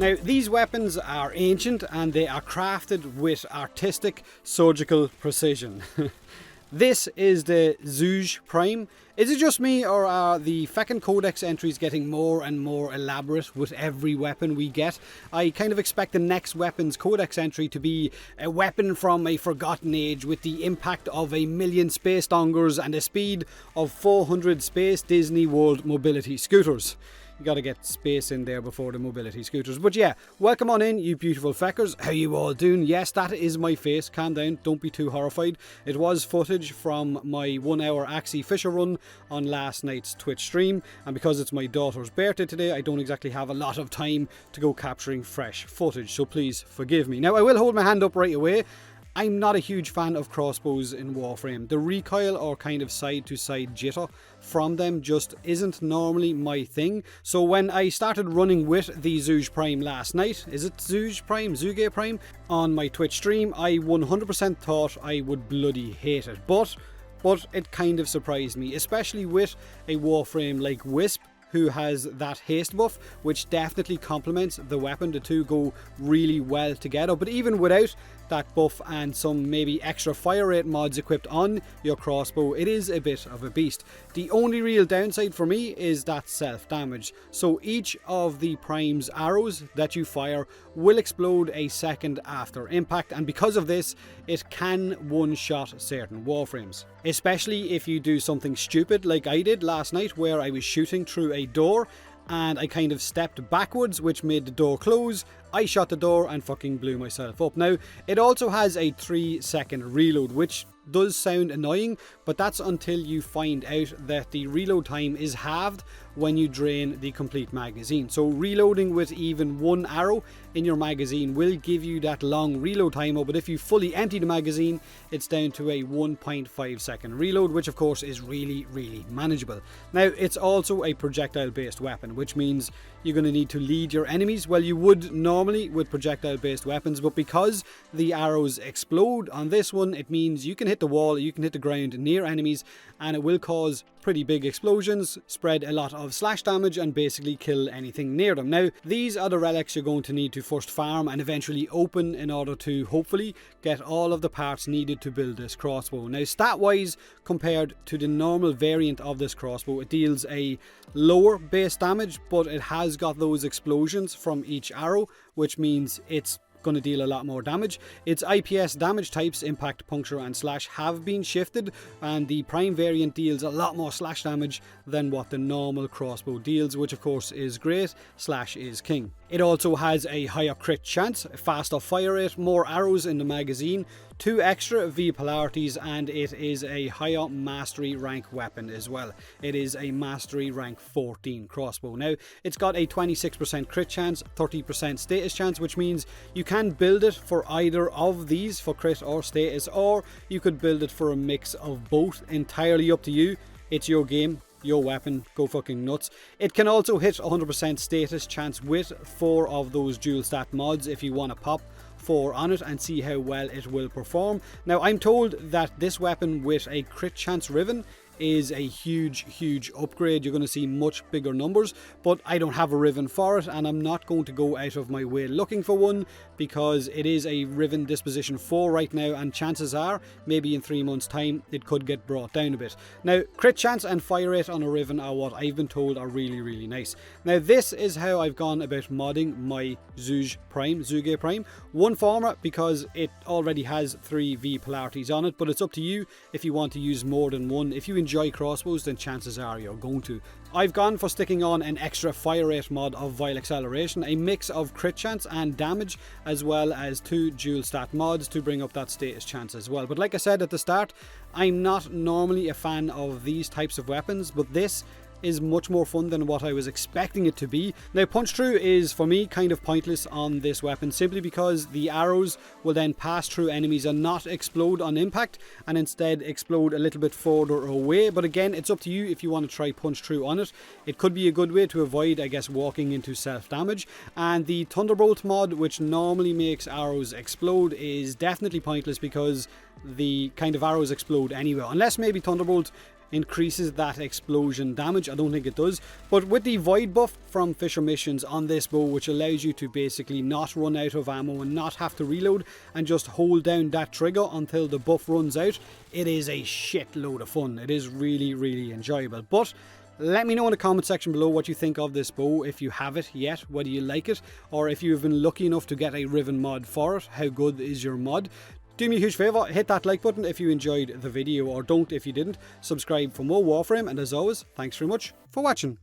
Now, these weapons are ancient and they are crafted with artistic surgical precision. This is the Zhuge Prime. Is it just me, or are the feckin' codex entries getting more and more elaborate with every weapon we get? I kind of expect the next weapons codex entry to be a weapon from a forgotten age with the impact of 1,000,000 space dongers and a speed of 400 Space Disney World mobility scooters. You gotta get space in there before the mobility scooters. But yeah, welcome on in, you beautiful feckers. How you all doing? Yes, that is my face. Calm down, don't be too horrified. It was footage from my 1 hour Axie Fisher run on last night's Twitch stream. And because it's my daughter's birthday today, I don't exactly have a lot of time to go capturing fresh footage. So please forgive me. Now, I will hold my hand up right away. I'm not a huge fan of crossbows in Warframe. The recoil or kind of side to side jitter from them just isn't normally my thing. So when I started running with the Zhuge Prime last night, is it Zhuge Prime? On my Twitch stream, I 100% thought I would bloody hate it. But it kind of surprised me, especially with a Warframe like Wisp, who has that haste buff, which definitely complements the weapon. The two go really well together. But even without that buff and some maybe extra fire rate mods equipped on your crossbow, it is a bit of a beast. The only real downside for me is that self damage. So each of the Prime's arrows that you fire will explode a second after impact, and because of this, it can one-shot certain Warframes. Especially if you do something stupid like I did last night, where I was shooting through a door and I kind of stepped backwards, which made the door close. I shot the door and fucking blew myself up. Now, it also has a 3-second reload, which does sound annoying, but that's until you find out that the reload time is halved when you drain the complete magazine. So reloading with even one arrow in your magazine will give you that long reload timer, but if you fully empty the magazine, it's down to a 1.5 second reload, which of course is really manageable. Now, it's also a projectile based weapon, which means you're going to need to lead your enemies. Well, you would normally with projectile based weapons, but because the arrows explode on this one, it means you can hit the wall, you can hit the ground near enemies, and it will cause pretty big explosions, spread a lot of slash damage, and basically kill anything near them. Now, these are the relics you're going to need to first farm and eventually open in order to hopefully get all of the parts needed to build this crossbow. Now, stat wise, compared to the normal variant of this crossbow, it deals a lower base damage, but it has got those explosions from each arrow, which means it's going to deal a lot more damage. Its IPS damage types, impact, puncture and slash, have been shifted, and the Prime variant deals a lot more slash damage than what the normal crossbow deals, which of course is great. Slash is king. It also has a higher crit chance, a faster fire rate, more arrows in the magazine, 2 extra V polarities, and it is a higher mastery rank weapon as well. It is a mastery rank 14 crossbow. Now, it's got a 26% crit chance, 30% status chance, which means you can build it for either of these, for crit or status, or you could build it for a mix of both. Entirely up to you. It's your game, your weapon, go fucking nuts. It can also hit 100% status chance with 4 of those dual stat mods if you want to pop 4 on it and see how well it will perform. Now, I'm told that this weapon with a crit chance riven is a huge upgrade. You're going to see much bigger numbers, but I don't have a riven for it, and I'm not going to go out of my way looking for one, because it is a riven disposition 4 right now, and chances are maybe in 3 months time it could get brought down a bit. Now, crit chance and fire rate on a riven are what I've been told are really nice. Now, this is how I've gone about modding my Zhuge Prime. One format, because it already has 3 V polarities on it, but it's up to you if you want to use more than one. If you enjoy crossbows, then chances are you're going to. I've gone for sticking on an extra fire rate mod of Vile Acceleration, a mix of crit chance and damage, as well as 2 dual stat mods to bring up that status chance as well. But like I said at the start, I'm not normally a fan of these types of weapons, but this is much more fun than what I was expecting it to be. Now, punch through is for me kind of pointless on this weapon, simply because the arrows will then pass through enemies and not explode on impact, and instead explode a little bit further away. But again, it's up to you if you want to try punch through on it. It could be a good way to avoid, I guess, walking into self damage. And the Thunderbolt mod, which normally makes arrows explode, is definitely pointless because the kind of arrows explode anyway, unless maybe Thunderbolt increases that explosion damage. I don't think it does. But with the void buff from Fisher Missions on this bow, which allows you to basically not run out of ammo and not have to reload and just hold down that trigger until the buff runs out, it is a shitload of fun. It is really, really enjoyable. But let me know in the comment section below what you think of this bow, if you have it yet, whether you like it, or if you've been lucky enough to get a Riven mod for it, how good is your mod? Do me a huge favour, hit that like button if you enjoyed the video, or don't if you didn't. Subscribe for more Warframe, and as always, thanks very much for watching.